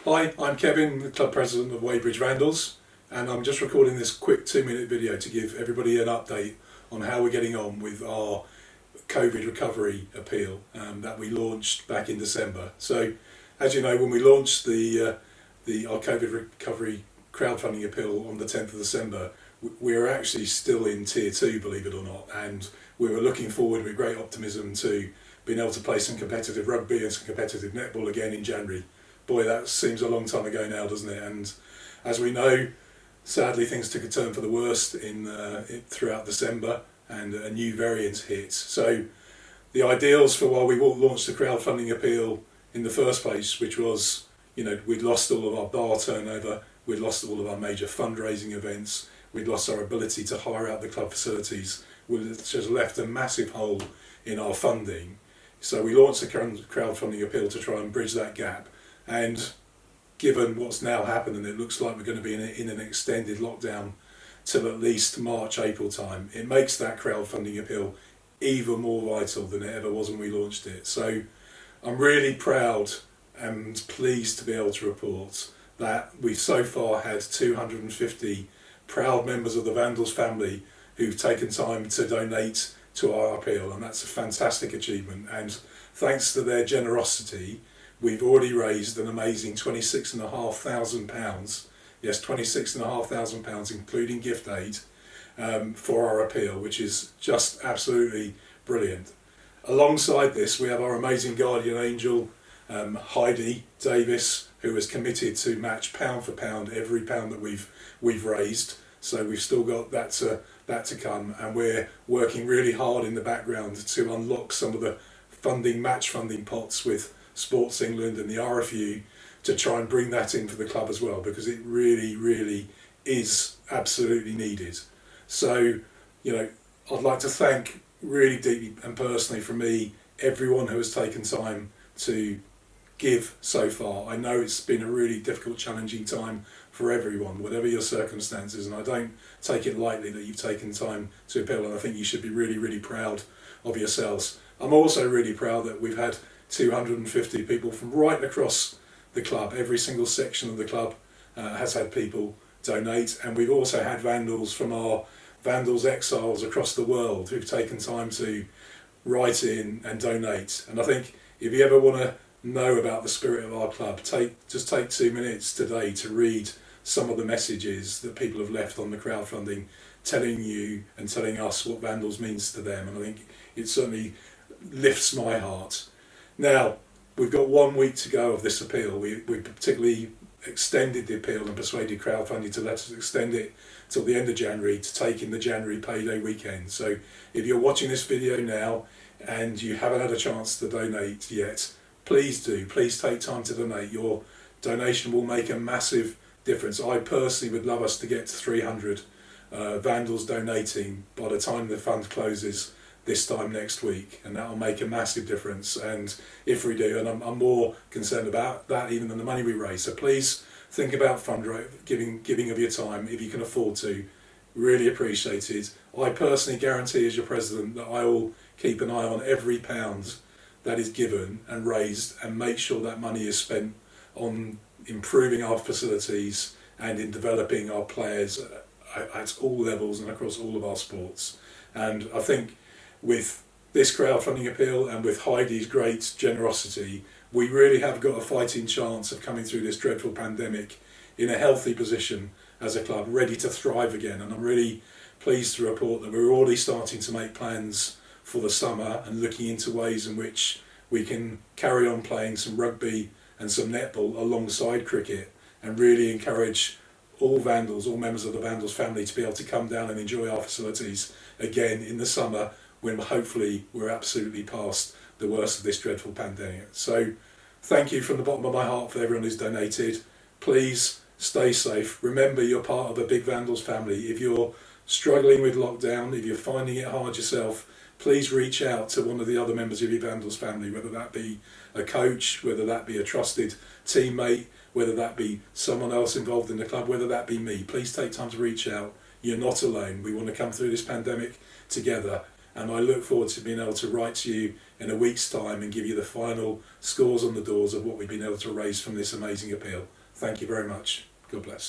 Hi, I'm Kevin, the club president of Weybridge Vandals, and I'm just recording this quick 2-minute video to give everybody an update on how we're getting on with our COVID recovery appeal that we launched back in December. So, as you know, when we launched our COVID recovery crowdfunding appeal on the 10th of December, we were actually still in Tier 2, believe it or not, and we were looking forward with great optimism to being able to play some competitive rugby and some competitive netball again in January. Boy, that seems a long time ago now, doesn't it? And as we know, sadly things took a turn for the worst throughout December, and a new variant hit. So the ideals for why we launched the crowdfunding appeal in the first place, which was, we'd lost all of our bar turnover, we'd lost all of our major fundraising events, we'd lost our ability to hire out the club facilities, we'd just left a massive hole in our funding. So we launched the crowdfunding appeal to try and bridge that gap. And given what's now happened, and it looks like we're going to be in an extended lockdown till at least March, April time, it makes that crowdfunding appeal even more vital than it ever was when we launched it. So I'm really proud and pleased to be able to report that we've so far had 250 proud members of the Vandals family who've taken time to donate to our appeal, and that's a fantastic achievement. And thanks to their generosity, we've already raised an amazing £26,500, yes, £26,500, including gift aid, for our appeal, which is just absolutely brilliant. Alongside this, we have our amazing guardian angel, Heidi Davis, who has committed to match pound for pound every pound that we've raised. So we've still got that to come, and we're working really hard in the background to unlock some of the match funding pots with Sports England and the RFU to try and bring that in for the club as well, because it really, really is absolutely needed. So, I'd like to thank really deeply and personally from me everyone who has taken time to give so far. I know it's been a really difficult, challenging time for everyone, whatever your circumstances, and I don't take it lightly that you've taken time to appeal, and I think you should be really, really proud of yourselves. I'm also really proud that we've had 250 people from right across the club. Every single section of the club has had people donate, and we've also had Vandals from our Vandals exiles across the world who've taken time to write in and donate. And I think if you ever want to know about the spirit of our club, just take 2 minutes today to read some of the messages that people have left on the crowdfunding, telling you and telling us what Vandals means to them, and I think it certainly lifts my heart. Now, we've got 1 week to go of this appeal. We particularly extended the appeal and persuaded crowdfunding to let us extend it till the end of January to take in the January payday weekend. So if you're watching this video now and you haven't had a chance to donate yet, please do. Please take time to donate. Your donation will make a massive difference. I personally would love us to get to 300 Vandals donating by the time the fund closes this time next week, and that will make a massive difference. And if we do, and I'm more concerned about that even than the money we raise, so please think about giving of your time if you can afford to. Really appreciate it. I personally guarantee as your president that I will keep an eye on every pound that is given and raised, and make sure that money is spent on improving our facilities and in developing our players at all levels and across all of our sports. And I think with this crowdfunding appeal and with Heidi's great generosity, we really have got a fighting chance of coming through this dreadful pandemic in a healthy position as a club, ready to thrive again. And I'm really pleased to report that we're already starting to make plans for the summer and looking into ways in which we can carry on playing some rugby and some netball alongside cricket, and really encourage all Vandals, all members of the Vandals family, to be able to come down and enjoy our facilities again in the summer, when hopefully we're absolutely past the worst of this dreadful pandemic. So thank you from the bottom of my heart for everyone who's donated. Please stay safe. Remember, you're part of a big Vandals family. If you're struggling with lockdown, if you're finding it hard yourself, please reach out to one of the other members of your Vandals family, whether that be a coach, whether that be a trusted teammate, whether that be someone else involved in the club, whether that be me. Please take time to reach out. You're not alone. We want to come through this pandemic together, and I look forward to being able to write to you in a week's time and give you the final scores on the doors of what we've been able to raise from this amazing appeal. Thank you very much. God bless.